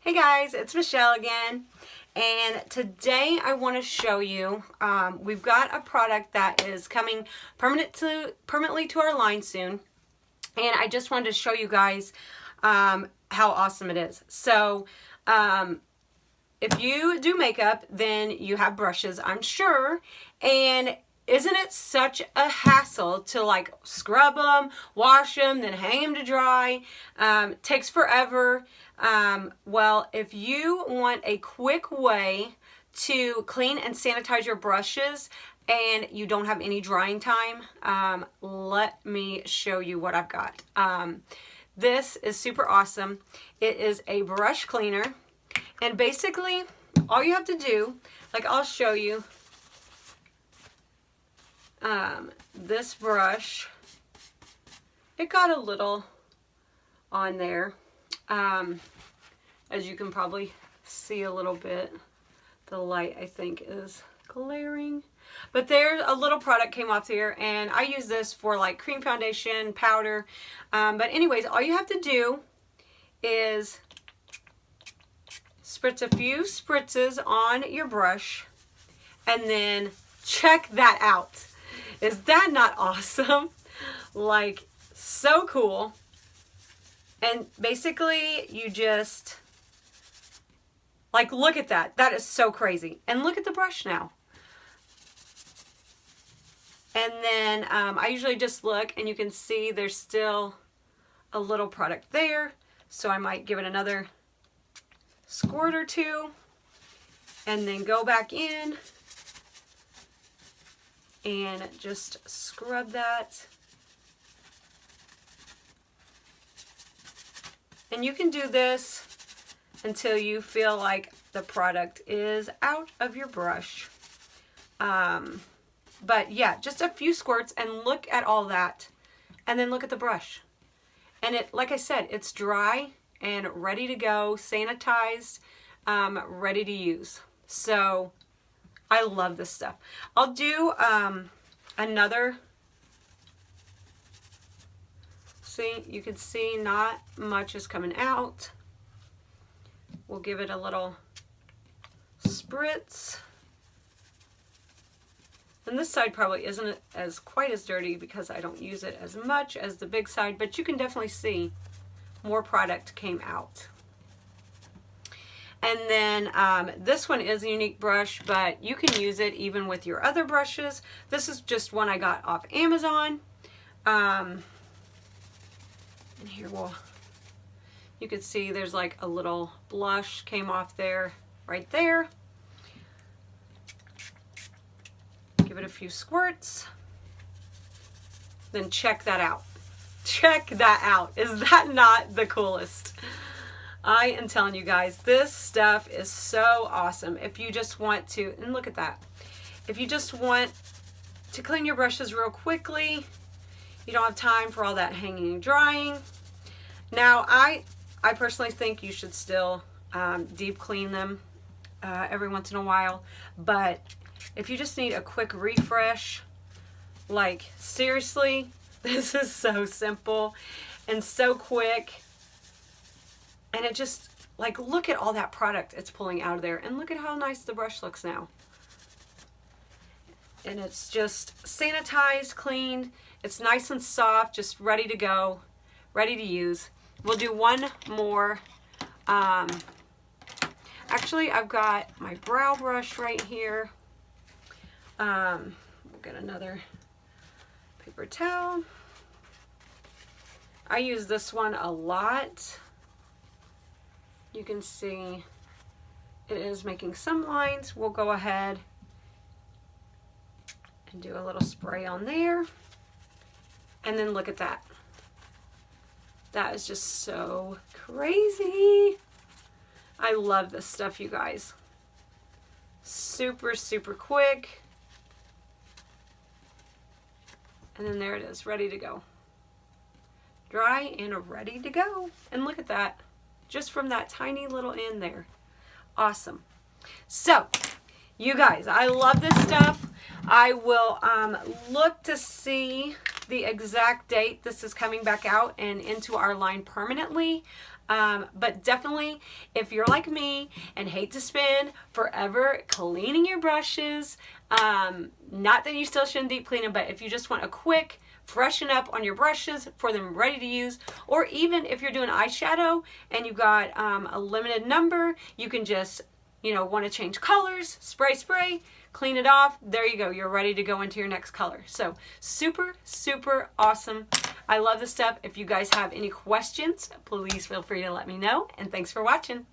Hey guys, it's Michelle again, and today I want to show you, we've got a product that is coming permanently to our line soon, and I just wanted to show you guys how awesome it is. So if you do makeup, then you have brushes, I'm sure, and isn't it such a hassle to like scrub them, wash them, then hang them to dry? Takes forever. Well, if you want a quick way to clean and sanitize your brushes and you don't have any drying time, let me show you what I've got. This is super awesome. It is a brush cleaner, and basically all you have to do, like I'll show you, this brush, it got a little on there, as you can probably see a little bit. The light, I think, is glaring, but there's a little product came off here, and I use this for like cream foundation, powder, but anyways, all you have to do is spritz a few spritzes on your brush and then check that out. Is that not awesome? Like, so cool. And basically you just, like, look at that. That is so crazy. And look at the brush now. And then I usually just look, and you can see there's still a little product there. So I might give it another squirt or two and then go back in and just scrub that. And you can do this until you feel like the product is out of your brush. But yeah, just a few squirts, and look at all that. And then look at the brush. And it, like I said, it's dry and ready to go, sanitized, ready to use. So I love this stuff. I'll do another. See, you can see not much is coming out. We'll give it a little spritz. And this side probably isn't as quite as dirty because I don't use it as much as the big side, but you can definitely see more product came out. And then this one is a unique brush, but you can use it even with your other brushes. This is just one I got off Amazon. And here, well, you can see there's like a little blush came off there, right there. Give it a few squirts. Then check that out. Check that out. Is that not the coolest? I am telling you guys, this stuff is so awesome. If you just want to, and look at that. If you just want to clean your brushes real quickly, you don't have time for all that hanging and drying. Now, I personally think you should still deep clean them every once in a while. But if you just need a quick refresh, like seriously, this is so simple and so quick. And it just, like, look at all that product it's pulling out of there. And look at how nice the brush looks now. And it's just sanitized, cleaned. It's nice and soft, just ready to go, ready to use. We'll do one more. Actually, I've got my brow brush right here. We'll get another paper towel. I use this one a lot. You can see it is making some lines. We'll go ahead and do a little spray on there. And then look at that. That is just so crazy. I love this stuff, you guys. Super, super quick. And then there it is, ready to go. Dry and ready to go. And look at that. Just from that tiny little end there. Awesome. So, you guys, I love this stuff. I will look to see the exact date this is coming back out and into our line permanently. But definitely, if you're like me and hate to spend forever cleaning your brushes, not that you still shouldn't deep clean them, but if you just want a quick freshen up on your brushes for them ready to use, or even if you're doing eyeshadow and you've got a limited number, you can just, want to change colors, spray, clean it off. There you go. You're ready to go into your next color. So super, super awesome. I love this stuff. If you guys have any questions, please feel free to let me know. And thanks for watching.